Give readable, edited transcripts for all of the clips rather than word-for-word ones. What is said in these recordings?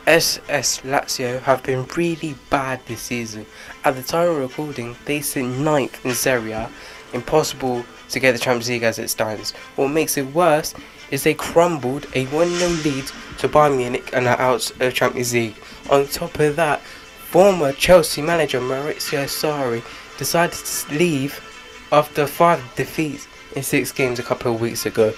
SS Lazio have been really bad this season. At the time of recording, they sit 9th in Serie A, impossible to get the Champions League as it stands. What makes it worse is they crumbled a 1-0 lead to Bayern Munich and are out of Champions League. On top of that, former Chelsea manager Maurizio Sarri decided to leave after 5 defeats in 6 games a couple of weeks ago.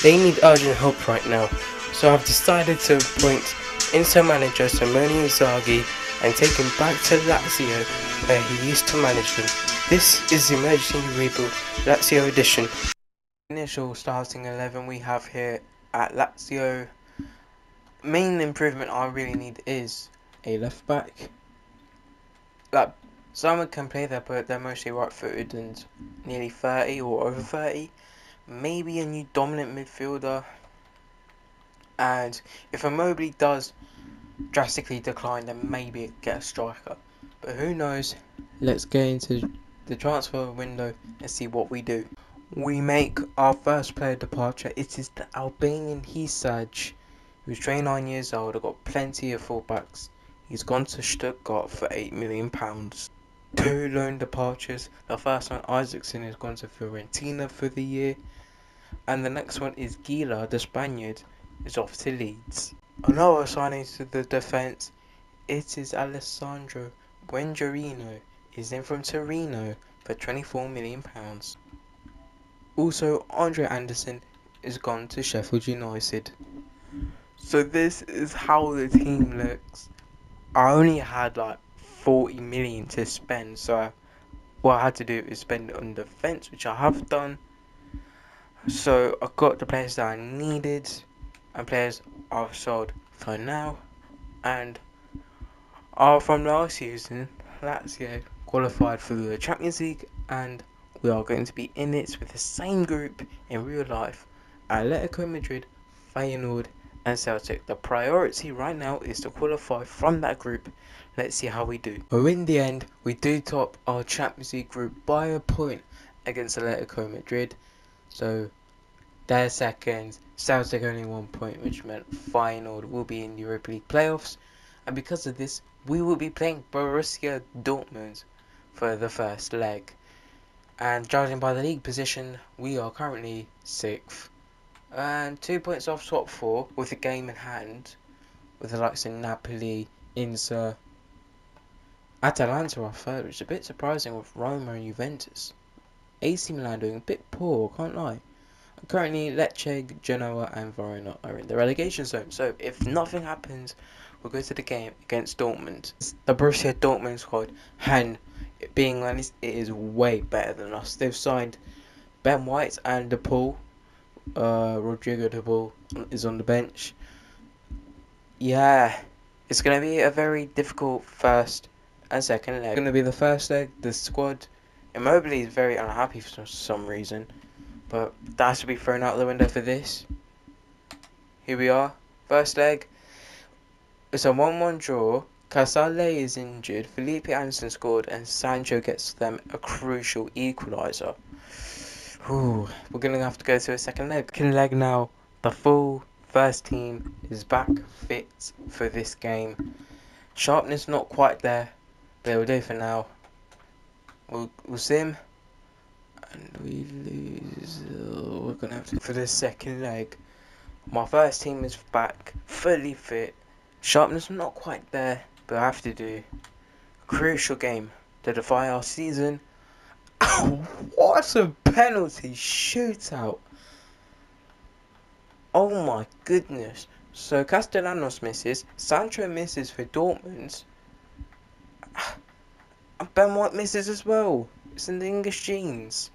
They need urgent help right now, so I've decided to appoint Inter manager Simone Inzaghi and take him back to Lazio where he used to manage them. This is the Emergency Rebuild Lazio edition. Initial starting 11 we have here at Lazio. Main improvement I really need is a left back. Like, someone can play there, but they're mostly right footed and nearly 30 or over 30. Maybe a new dominant midfielder. And if Immobile does drastically decline, then maybe get a striker. But who knows? Let's get into the transfer window and see what we do. We make our first player departure. It is the Albanian Hisaj, who's 29 years old. I've got plenty of fullbacks. He's gone to Stuttgart for £8 million. 2 loan departures. The first one, Isaacson, has gone to Fiorentina for the year. And the next one is Gila, the Spaniard, is off to Leeds. Another signing to the defence, it is Alessandro Buongiorno, is in from Torino for £24 million. Also, Andre Anderson is gone to Sheffield United. So this is how the team looks. I only had like 40 million to spend, so what I had to do is spend it on defence, which I have done. So I got the players that I needed, and players I've sold for now, and from last season, Lazio qualified for the Champions League, and we are going to be in it with the same group in real life: Atletico Madrid, Feyenoord, and Celtic. The priority right now is to qualify from that group. Let's see how we do. But in the end, we do top our Champions League group by a point against Atletico Madrid. So they're second, Celtic only 1 point, which meant Feyenoord will be in Europa League playoffs. And because of this, we will be playing Borussia Dortmund for the first leg. And judging by the league position, we are currently 6th. And 2 points off top 4 with a game in hand, with the likes of Napoli, Inter, Atalanta are third, which is a bit surprising with Roma and Juventus. AC Milan doing a bit poor, can't lie. Currently, Lecce, Genoa and Verona are in the relegation zone, so if nothing happens, we'll go to the game against Dortmund. The Borussia Dortmund squad, and being honest, it is way better than us. They've signed Ben White and De Paul. Rodrigo De Paul is on the bench. Yeah, it's going to be a very difficult first and second leg. It's going to be the first leg. The squad, Immobile is very unhappy for some reason, but that has to be thrown out the window for this. Here we are. First leg. It's a 1-1 draw. Casale is injured. Felipe Anderson scored, and Sancho gets them a crucial equaliser. We're going to have to go to a second leg. Second leg now. The full first team is back fit for this game. Sharpness not quite there, but it'll do for now. We'll sim. And we lose. We're going to have to for the second leg. My first team is back, fully fit. Sharpness not quite there, but I have to do. Crucial game to defy our season. What a penalty shootout! Oh my goodness. So Castellanos misses, Sancho misses for Dortmund, and Ben White misses as well. It's in the English genes.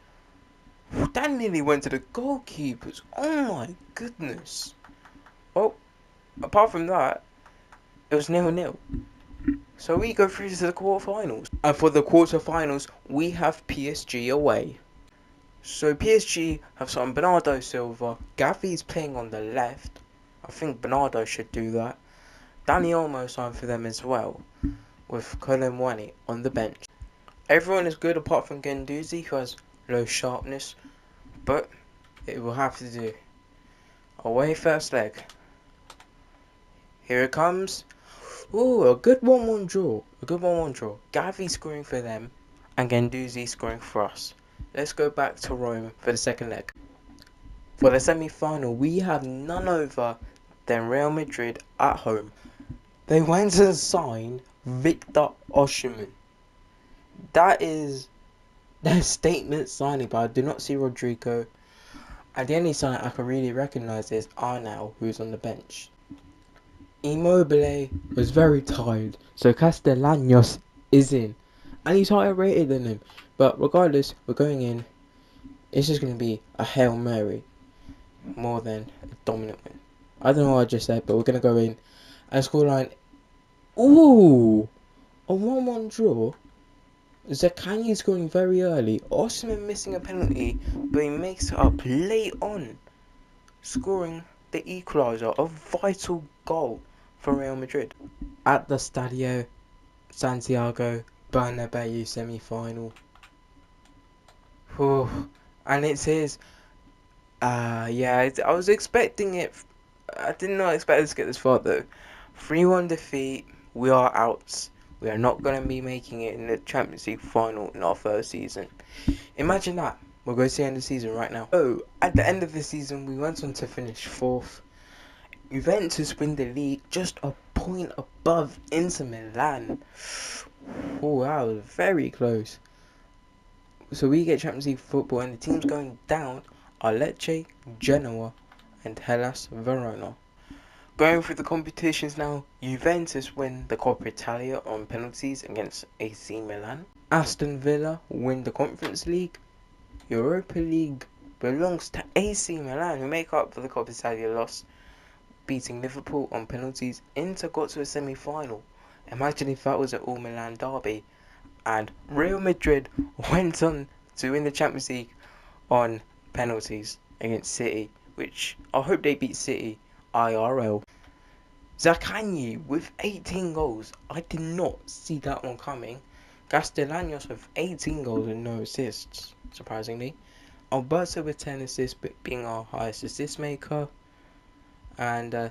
That nearly went to the goalkeepers. Oh my goodness. Well, apart from that, it was 0-0. So we go through to the quarterfinals. And for the quarterfinals, we have PSG away. So PSG have signed Bernardo Silva. Gavi's playing on the left. I think Bernardo should do that. Dani Olmo signed for them as well, with Colin Wani on the bench. Everyone is good apart from Guendouzi, who has low sharpness, but it will have to do. Away first leg. Here it comes. Ooh, a good 1-1 draw. A good 1-1 draw. Gavi scoring for them and Guendouzi scoring for us. Let's go back to Rome for the second leg. For the semi-final, we have none other than Real Madrid at home. They went and signed Victor Osimhen. That is their statement signing, but I do not see Rodrigo. And the only sign I can really recognise is Arnau, who's on the bench. Immobile was very tired, so Castellanos is in. And he's higher rated than him. But regardless, we're going in. It's just going to be a Hail Mary more than a dominant win. I don't know what I just said, but we're going to go in. And scoreline, ooh, a 1-1 draw. Zaccagni scoring very early. Osimhen missing a penalty, but he makes it up late on, scoring the equaliser, a vital goal for Real Madrid. At the Stadio Santiago Bernabeu semi-final. And it says, yeah, I was expecting it. I did not expect us to get this far though. 3-1 defeat. We are out. We are not going to be making it in the Champions League final in our first season. Imagine that. We're going to the end of the season right now. Oh, at the end of the season, we went on to finish 4th. Juventus win the league just a point above Inter Milan. Oh, that was very close. So we get Champions League football, and the teams going down are Lecce, Genoa, and Hellas Verona. Going through the competitions now, Juventus win the Coppa Italia on penalties against AC Milan. Aston Villa win the Conference League. Europa League belongs to AC Milan, who make up for the Coppa Italia loss, beating Liverpool on penalties. Inter got to a semi-final. Imagine if that was an all-Milan derby. And Real Madrid went on to win the Champions League on penalties against City, which I hope they beat City IRL. Zaccagni with 18 goals. I did not see that one coming. Castellanos with 18 goals and no assists, surprisingly. Alberto with 10 assists, but being our highest assist maker. And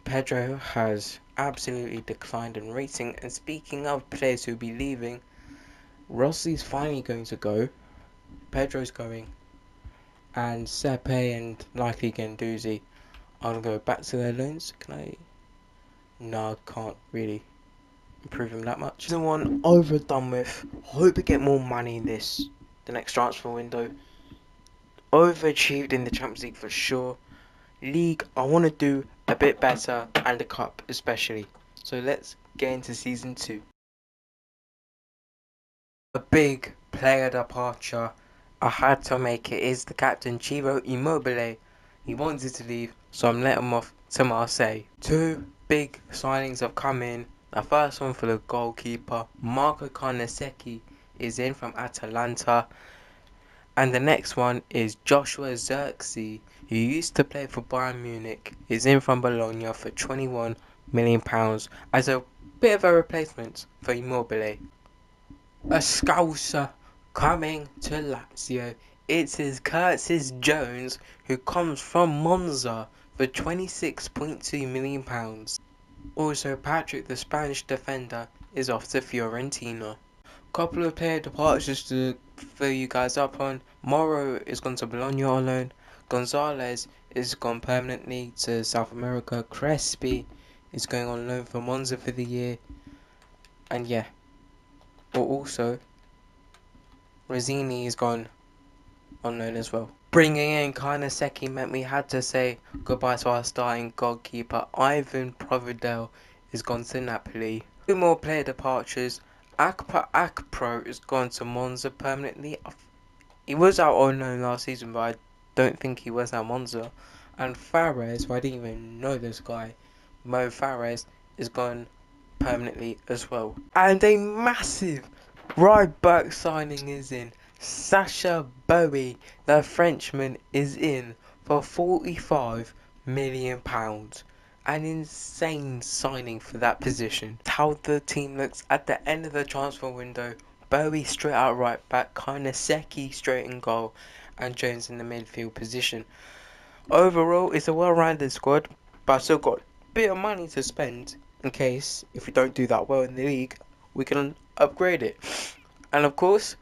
Pedro has absolutely declined in rating. And speaking of players who will be leaving, Rossi's finally going to go. Pedro's going. And Sepe and likely Guendouzi are going to go back to their loans. Can I? No, I can't really improve him that much. Season 1 overdone with. Hope we get more money in the next transfer window. Overachieved in the Champions League for sure. League, I want to do a bit better, and the Cup especially. So let's get into Season 2. A big player departure I had to make it is the captain Ciro Immobile. He wanted to leave, so I'm letting him off to Marseille. 2 big signings have come in. The first one for the goalkeeper, Marco Carnesecchi, is in from Atalanta. And the next one is Joshua Zirkzee, who used to play for Bayern Munich, is in from Bologna for £21 million as a bit of a replacement for Immobile. A Scouser coming to Lazio. It is Curtis Jones, who comes from Monza for £26.2 million. Also, Patrick, the Spanish defender, is off to Fiorentina. Couple of player departures to fill you guys up on. Moro is gone to Bologna on loan. Gonzalez is gone permanently to South America. Crespi is going on loan for Monza for the year. And yeah. But also, Rosini is gone on loan as well. Bringing in Carnesecchi meant we had to say goodbye to our starting goalkeeper. Ivan Provedel is gone to Napoli. 2 more player departures. Akpro is gone to Monza permanently. He was out on loan last season, but I don't think he was at Monza. And Fares, who I didn't even know this guy, Mo Fares, is gone permanently as well. And a massive right back signing is in. Sacha Boey, the Frenchman, is in for £45 million. An insane signing for that position. How the team looks at the end of the transfer window. Bowie straight out right back, Carnesecchi straight in goal, and Jones in the midfield position. Overall, it's a well-rounded squad, but I've still got a bit of money to spend in case if we don't do that well in the league, we can upgrade it. And of course,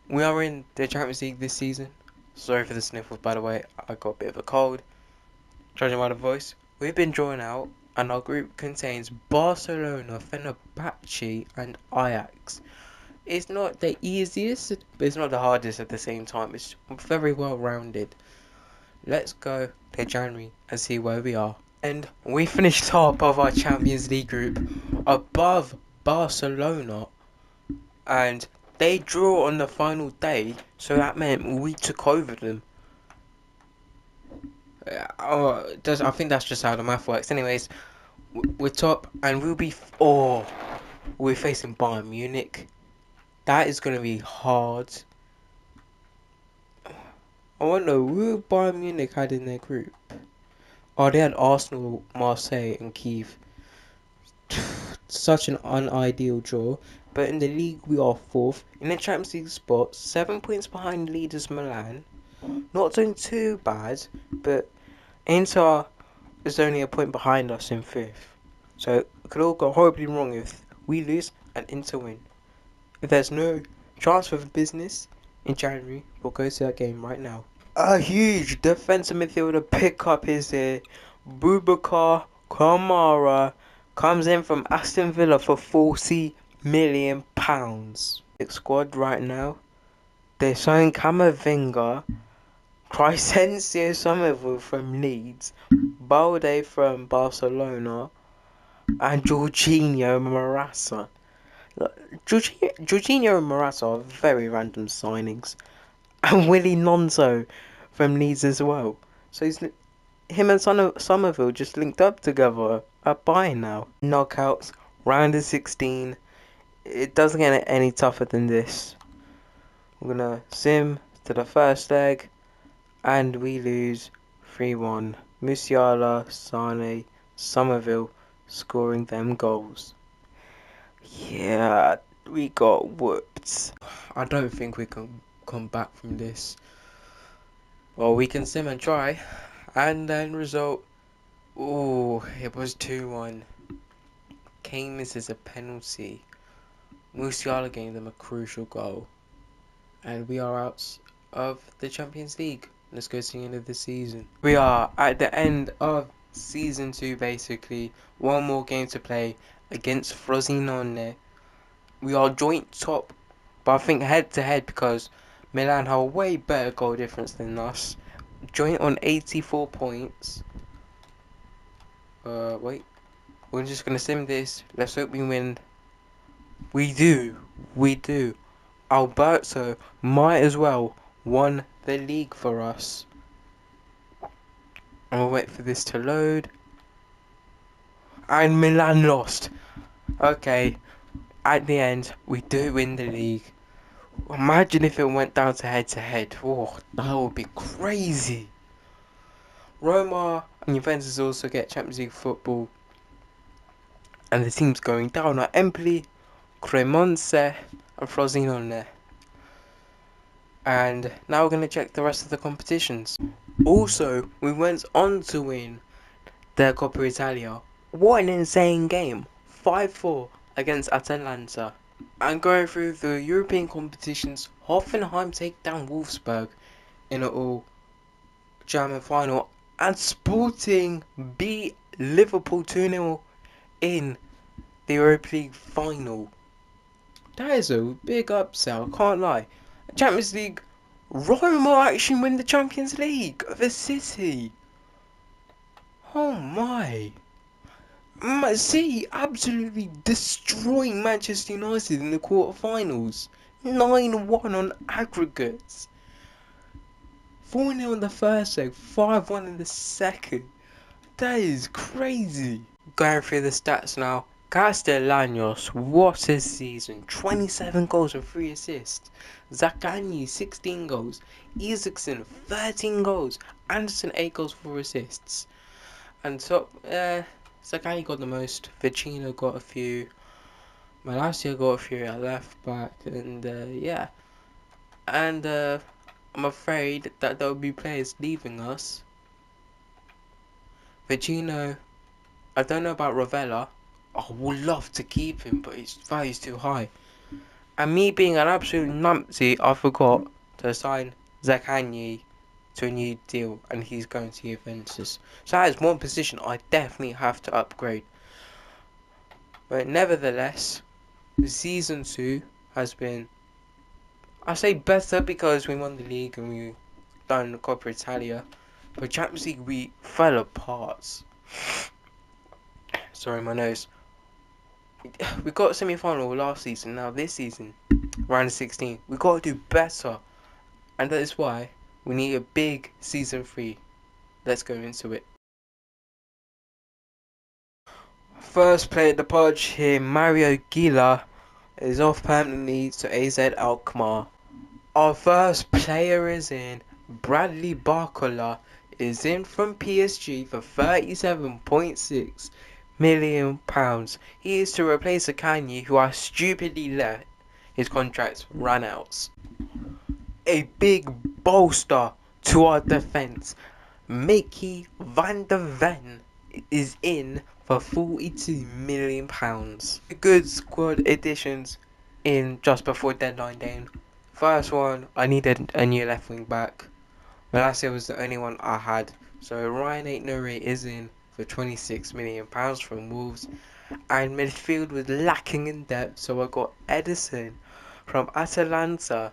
we are in the Champions League this season. Sorry for the sniffles, by the way. I got a bit of a cold. Judging by the voice, we've been drawn out, and our group contains Barcelona, Fenerbahce, and Ajax. It's not the easiest, but it's not the hardest at the same time. It's very well rounded. Let's go to January and see where we are. And we finished top of our Champions League group above Barcelona, and they drew on the final day, so that meant we took over them. I think that's just how the math works. Anyways, we're top, and we're facing Bayern Munich. That is going to be hard. I wonder who Bayern Munich had in their group. Oh, they had Arsenal, Marseille, and Kiev. Such an unideal draw. But in the league, we are fourth. In the Champions League spot, 7 points behind leaders Milan. Not doing too bad, but Inter is only a point behind us in fifth. So it could all go horribly wrong if we lose and Inter win. If there's no transfer for business in January, we'll go to that game right now. A huge defensive midfielder pickup is here. Boubacar Kamara comes in from Aston Villa for £40 million. Squad right now. They're showing Camavinga, Crescencio Somerville from Leeds, Balde from Barcelona, and Jorginho Morata. Jorginho and Morata are very random signings. And Willy Nonso from Leeds as well. So him and Somerville just linked up together at Bayern now. Knockouts, round of 16. It doesn't get any tougher than this. We're gonna sim to the first leg, and we lose 3-1. Musiala, Sane, Somerville scoring them goals. Yeah, we got whooped. I don't think we can come back from this. Well, we can sim and try. And then result. Oh, it was 2-1. Kane misses a penalty. Musiala gave them a crucial goal. And we are out of the Champions League. Let's go to the end of the season. We are at the end of season 2 basically. One more game to play against Frosinone. We are joint top, but I think head to head because Milan have a way better goal difference than us. Joint on 84 points. Wait. We're just gonna sim this. Let's hope we win. We do. We do. Alberto might as well won the league for us. And we'll wait for this to load. And Milan lost. Okay. At the end, we do win the league. Imagine if it went down to head to head. Oh, that would be crazy. Roma and Juventus also get Champions League football. And the teams going down are Empoli, Cremonese, and Frosinone. And now we're going to check the rest of the competitions. Also, we went on to win the Coppa Italia. What an insane game. 5-4 against Atalanta. And going through the European competitions, Hoffenheim take down Wolfsburg in an all German final, and Sporting beat Liverpool 2-0 in the Europa League final. That is a big upset, I can't lie. Champions League, Roma actually win the Champions League over City. Oh my. City absolutely destroying Manchester United in the quarterfinals. 9-1 on aggregates. 4-0 in the first leg, 5-1 in the second. That is crazy. Going through the stats now. Castellanos, what a season. 27 goals and 3 assists. Zaccagni, 16 goals. Isaacson, 13 goals. Anderson, 8 goals, 4 assists. And top, Zaccagni got the most. Vicino got a few. Lazio got a few at left back. And yeah. And I'm afraid that there will be players leaving us. Vicino, I don't know about Ravella. I would love to keep him, but his value's too high. And me being an absolute numpty, I forgot to sign Zakanyi to a new deal, and he's going to Juventus. So that is one position I definitely have to upgrade. But nevertheless, season 2 has been, I say better because we won the league and we done Coppa Italia. But Champions League we fell apart. Sorry, my nose. We got semi-final last season. Now this season, round of 16, we got to do better, and that is why we need a big season 3. Let's go into it. First player at the podge here, Mario Gila, is off permanently to AZ Alkmaar. Our first player is in. Bradley Barcola is in from PSG for £37.6 million. He is to replace Akanji, who I stupidly let his contract run out. A big bolster to our defence. Mickey van der Ven is in for £42 million. Good squad additions in just before deadline day. First one, I needed a new left wing back. Lazio was the only one I had. So Ryan Aitnuri is in for £26 million from Wolves. And midfield was lacking in depth, so I got Edison from Atalanta.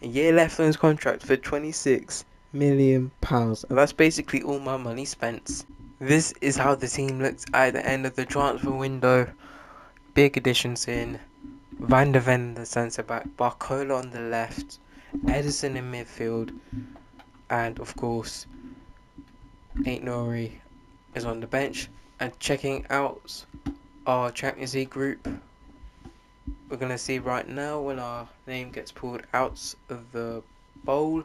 A year left on his contract for £26 million. And that's basically all my money spent. This is how the team looked at the end of the transfer window. Big additions in. Van der Ven, the centre back, Barcola on the left, Edison in midfield, and of course, Aitnuri is on the bench. And checking out our Champions League group, we're gonna see right now when our name gets pulled out of the bowl.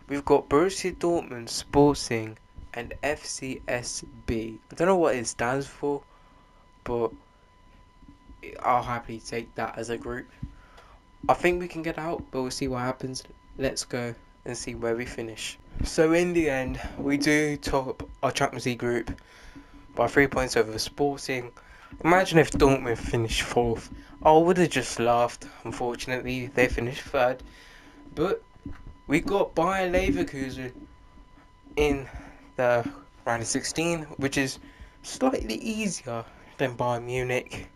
We've got Borussia Dortmund, Sporting, and FCSB. I don't know what it stands for, but I'll happily take that as a group. I think we can get out, but we'll see what happens. Let's go and see where we finish. So in the end, we do top our Champions League group by 3 points over Sporting. Imagine if Dortmund finished 4th. I would have just laughed. Unfortunately, they finished 3rd. But we got Bayer Leverkusen in the round of 16, which is slightly easier than Bayern Munich.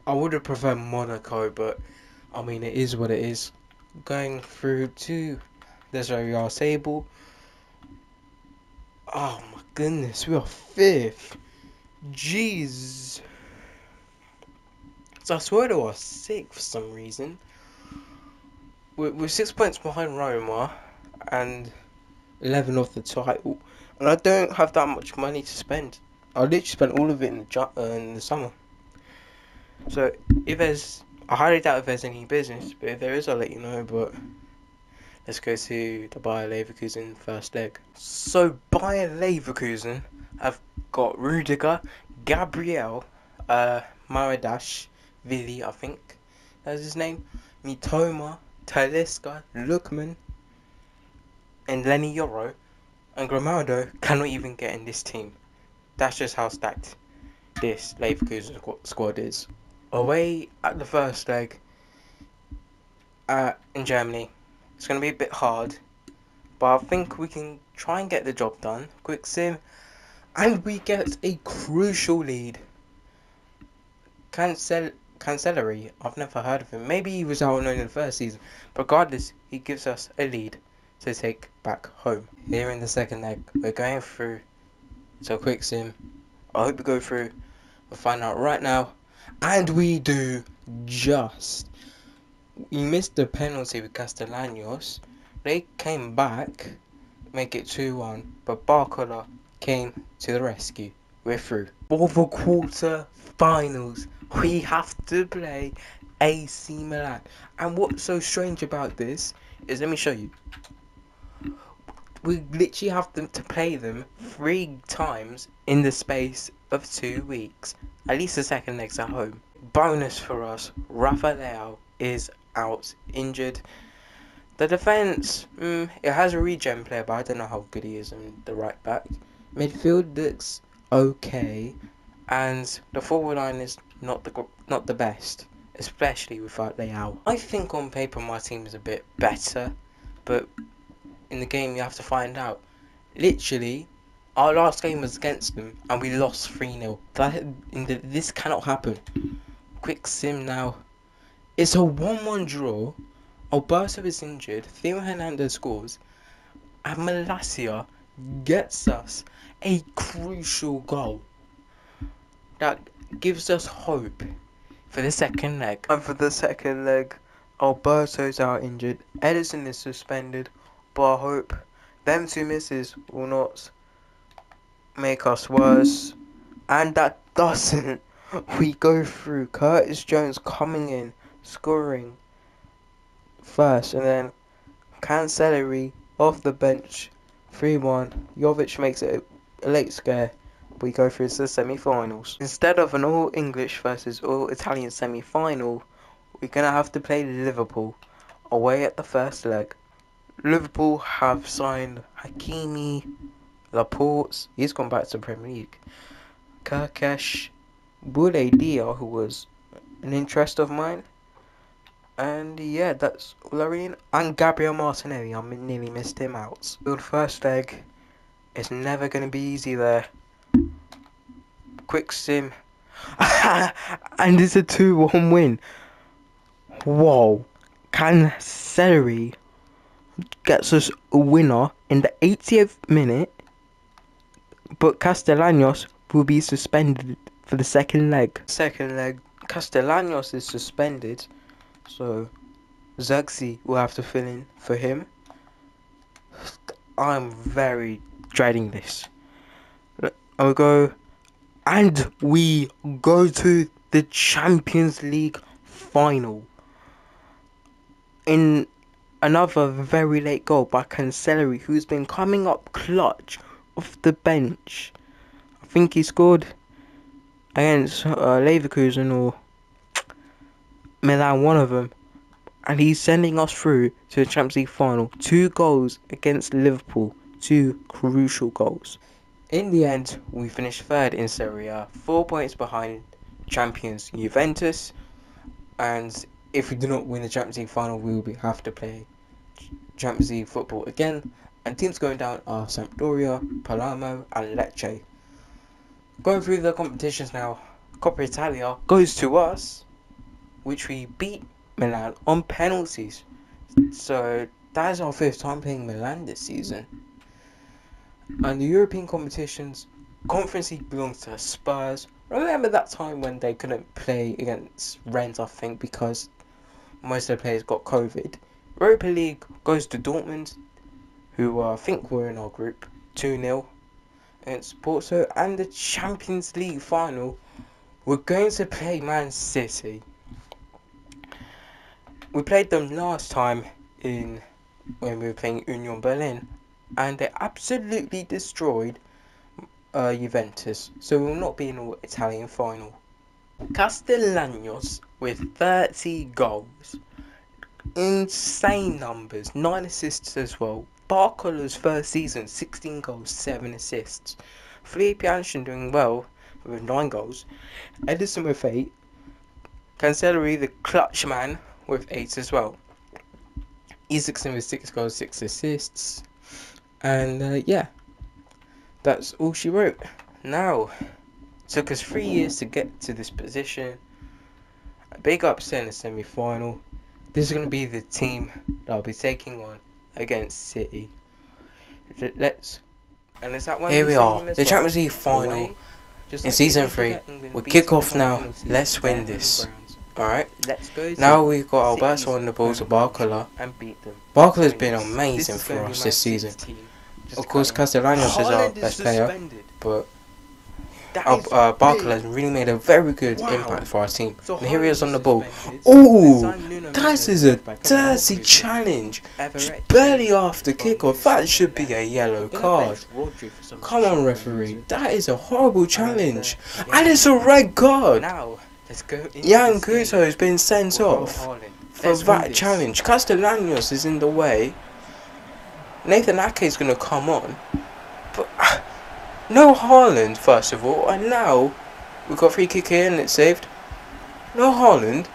I would have preferred Monaco, but I mean, it is what it is. Going through to the Serie A table. Oh my goodness, we are 5th. Jeez. So I swear they were 6th for some reason. We're 6 points behind Roma and 11 off the title. And I don't have that much money to spend. I literally spent all of it in the summer. So if there's, I highly doubt if there's any business, but if there is, I'll let you know. But let's go to the Bayer Leverkusen first leg. So Bayer Leverkusen have got Rudiger, Gabriel, Maradash, Vili, I think that's his name, Mitoma, Talisca, Lookman, and Lenny Yoro, and Grimaldo cannot even get in this team. That's just how stacked this Leverkusen squad is. Away at the first leg in Germany, it's going to be a bit hard, but I think we can try and get the job done. Quick sim, and we get a crucial lead. Cancellery, I've never heard of him. Maybe he was out known in the first season. But regardless, he gives us a lead to take back home. Here in the second leg, we're going through. So quick sim, I hope we go through. We'll find out right now. And we do just. We missed the penalty with Castellanos. They came back, make it 2-1. But Barcola came to the rescue. We're through. For the quarter finals, we have to play AC Milan. And what's so strange about this is, let me show you. We literally have to play them 3 times in the space of 2 weeks. At least the second leg's at home. Bonus for us, Rafa Leao is out injured. The defence, it has a regen player, but I don't know how good he is in the right back. Midfield looks okay. and the forward line is not the best, especially without Leao. I think on paper my team is a bit better, but in the game you have to find out. Literally, our last game was against them and we lost 3-0. This cannot happen. Quick sim now. It's a 1-1 draw. Alberto is injured. Theo Hernandez scores. And Lazio gets us a crucial goal that gives us hope for the second leg. And for the second leg, Alberto's out injured. Edison is suspended. But I hope them two misses will not make us worse. And that doesn't. We go through. Curtis Jones coming in, scoring first, and then Cancellery off the bench, 3-1. Jovic makes it a late scare. We go through to the semi-finals. Instead of an all-English versus all-Italian semi-final, we're going to have to play Liverpool away at the first leg. Liverpool have signed Hakimi, Laporte, he's gone back to the Premier League, Kirkesh, Bouladia, who was an interest of mine, and yeah, that's all I really know. And Gabriel Martinelli, I nearly missed him out. The first leg is never going to be easy there. Quick sim. And it's a 2-1 win. Whoa. Cancellery gets us a winner in the 80th minute. But Castellanos will be suspended for the second leg. Castellanos is suspended. So Zirkzee will have to fill in for him. I'm very dreading this. And we go to the Champions League final. In another very late goal by Cancellery, who's been coming up clutch off the bench. I think he scored against Leverkusen or Milan, one of them. And he's sending us through to the Champions League final. 2 goals against Liverpool. 2 crucial goals. In the end, we finished third in Serie A, 4 points behind champions Juventus. And if we do not win the Champions League final, we will have to play Champions League football again. And teams going down are Sampdoria, Palermo and Lecce. Going through the competitions now, Coppa Italia goes to us, which we beat Milan on penalties. So that is our 5th time playing Milan this season. And the European competitions, Conference League belongs to Spurs. Remember that time when they couldn't play against Rennes, I think, because most of the players got COVID. Europa League goes to Dortmund, who I think were in our group, 2-0 against Porto. And the Champions League final, we're going to play Man City. We played them last time when we were playing Union Berlin, and they absolutely destroyed Juventus, so we will not be in the Italian final. Castellanos with 30 goals. Insane numbers, 9 assists as well. Barcola's first season, 16 goals, 7 assists. Felipe Anderson doing well with 9 goals. Edison with 8. Cancellery, the clutch man, with 8 as well. Isaacson with 6 goals, 6 assists. And yeah, that's all she wrote. Now, took us 3 years to get to this position. A big upset in the semi-final. This is going to be the team that I'll be taking on against City. Here we are, the Champions League final in season 3. We'll kick off now. Let's win this. Alright, now we've got Alberto on the ball to Barcola. Barcola's been amazing for us this season. Of course, Castellanos is our best player, but Barcola has really made a very good impact for our team. And here he is on the ball. Ooh, that is a dirty challenge. Just barely after kickoff. That should be a yellow card. Come on, referee. That is a horrible challenge. And it's a red card. Jan Couto has been sent off for that challenge. Castellanos is in the way. Nathan Ake is going to come on. But no Haaland, first of all. And now We've got free kick here and it's saved. No Haaland.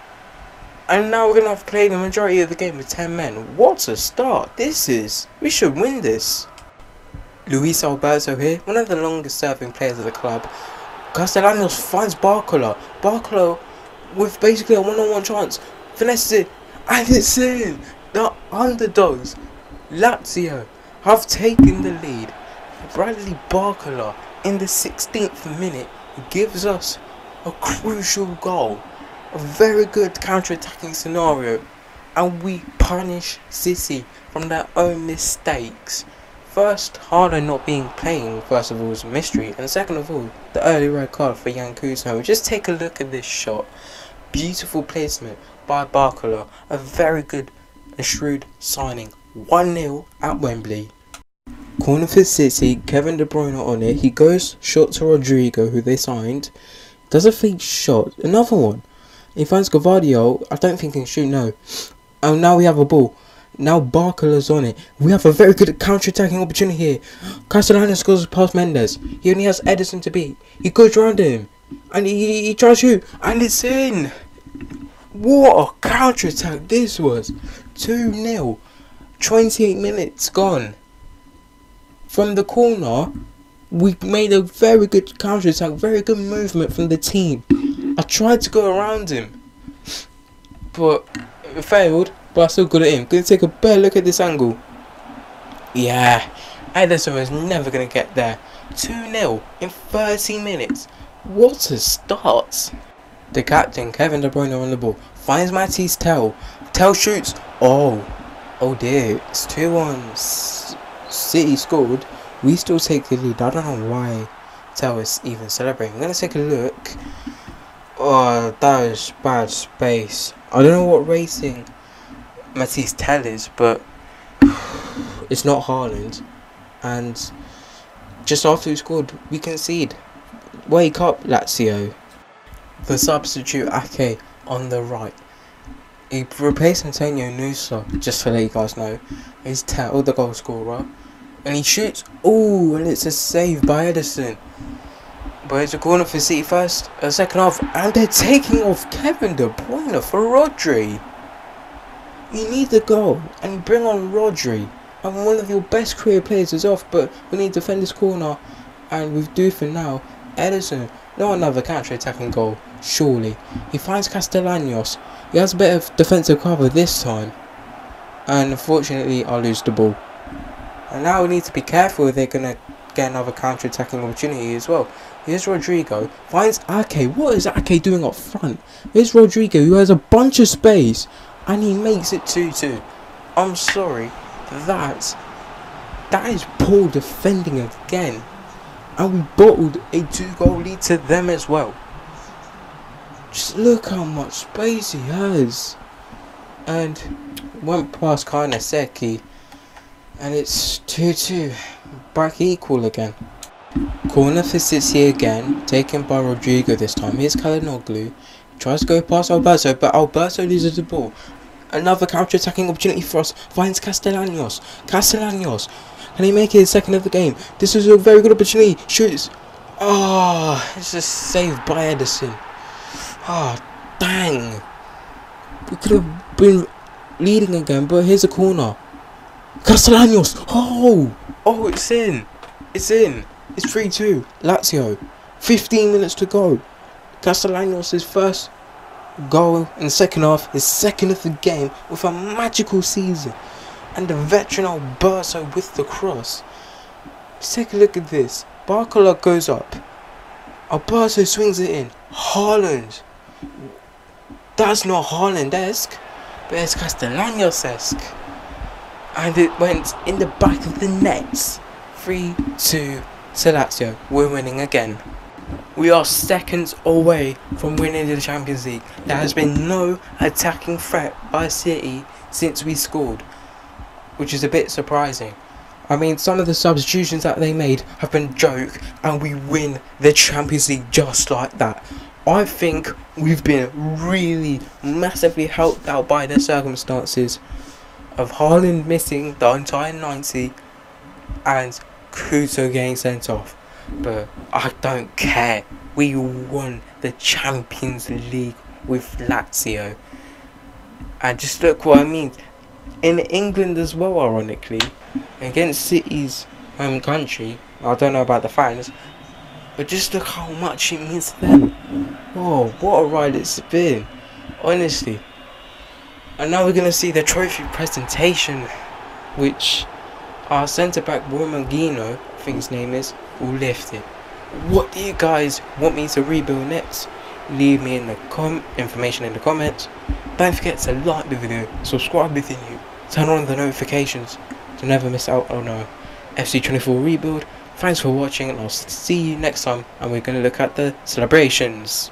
And now we're going to have to play the majority of the game with 10 men. What a start this is. We should win this. Luis Alberto here, one of the longest serving players of the club. Castellanos finds Barcola. Barcola with basically a one-on-one chance. Finesses it. And it's in. The underdogs, Lazio, have taken the lead. Bradley Barcola in the 16th minute gives us a crucial goal. A very good counter-attacking scenario, and we punish City from their own mistakes. First, Haaland not being playing, first of all, is a mystery, and second of all, the early red card for Jan Kuzo. Just take a look at this shot. Beautiful placement by Barcola, a very good and shrewd signing. 1-0 at Wembley. Corner for City, Kevin De Bruyne on it, he goes shot to Rodrigo, who they signed, does a fake shot, another one. He finds Gavadio. I don't think he can shoot, no. And now we have a ball. Now Barcola's on it. We have a very good counter-attacking opportunity here. Castellanos scores past Mendes. He only has Edison to beat. He goes around him. And he tries to shoot. And it's in. What a counter-attack this was. 2-0. 28 minutes gone. From the corner, we made a very good counter-attack. Very good movement from the team. I tried to go around him, but it failed, but I still got it in. Gonna take a better look at this angle. Yeah, Edison was never gonna get there. 2-0 in 30 minutes. What a start. The captain, Kevin De Bruyne on the ball, finds Matisse Tell. Tell shoots. Oh dear, it's 2-1. City scored. We still take the lead. I don't know why Tell is even celebrating. I'm gonna take a look. Oh, that is bad space. I don't know what racing Matisse Tell is, but it's not Haaland. And just after we scored, we concede. Wake up, Lazio. The substitute Ake on the right. He replaced Antonio Nusa, just to let you guys know. He's Tell, the goal scorer. And he shoots. Oh, and it's a save by Edison. But it's a corner for City first, a second half, and they're taking off Kevin De Bruyne for Rodri. You need the goal, and you bring on Rodri, and one of your best career players is off, but we need to defend this corner, and we do for now. Edison, not another counter-attacking goal, surely. He finds Castellanos. He has a bit of defensive cover this time, and unfortunately I lose the ball. And now we need to be careful if they're going to get another counter-attacking opportunity as well. Here's Rodrigo, finds Ake. What is Ake doing up front? Here's Rodrigo, who has a bunch of space, and he makes it 2-2. I'm sorry, that is poor defending again. And we bottled a 2-goal lead to them as well. Just look how much space he has. And went past Karnaseki. And it's 2-2. Back equal again. Corner for City again, taken by Rodrigo this time. Here's Kalinoglu. Tries to go past Alberto, but Alberto loses the ball. Another counter-attacking opportunity for us. Finds Castellanos. Castellanos. Can he make it his second of the game? This is a very good opportunity. Shoots. It's just saved by Edison. Dang. We could have been leading again, but here's a corner. Castellanos. It's in. It's in. It's 3-2. Lazio. 15 minutes to go. Castellanos' first goal in the second half. His second of the game with a magical season. And the veteran Alberto with the cross. Let's take a look at this. Barcola goes up. Alberto swings it in. Haaland. That's not Haaland-esque, but it's Castellanos-esque. And it went in the back of the nets. 3-2 to Lazio. We're winning again. We are seconds away from winning the Champions League. There has been no attacking threat by City since we scored, which is a bit surprising. I mean, some of the substitutions that they made have been a joke, and we win the Champions League just like that. I think we've been really massively helped out by the circumstances of Haaland missing the entire 90 and Kuto getting sent off. but I don't care. We won the Champions League with Lazio. And just look what I mean. In England as well, ironically, against City's home country, I don't know about the fans, but just look how much it means to them. Whoa, what a ride it's been. Honestly. And now we're going to see the trophy presentation, which our centre-back, Romagino, I think his name is, will lift it. What do you guys want me to rebuild next? Leave me in the information in the comments. Don't forget to like the video, subscribe if you're new, turn on the notifications to never miss out on our FC24 rebuild. Thanks for watching, and I'll see you next time, and we're going to look at the celebrations.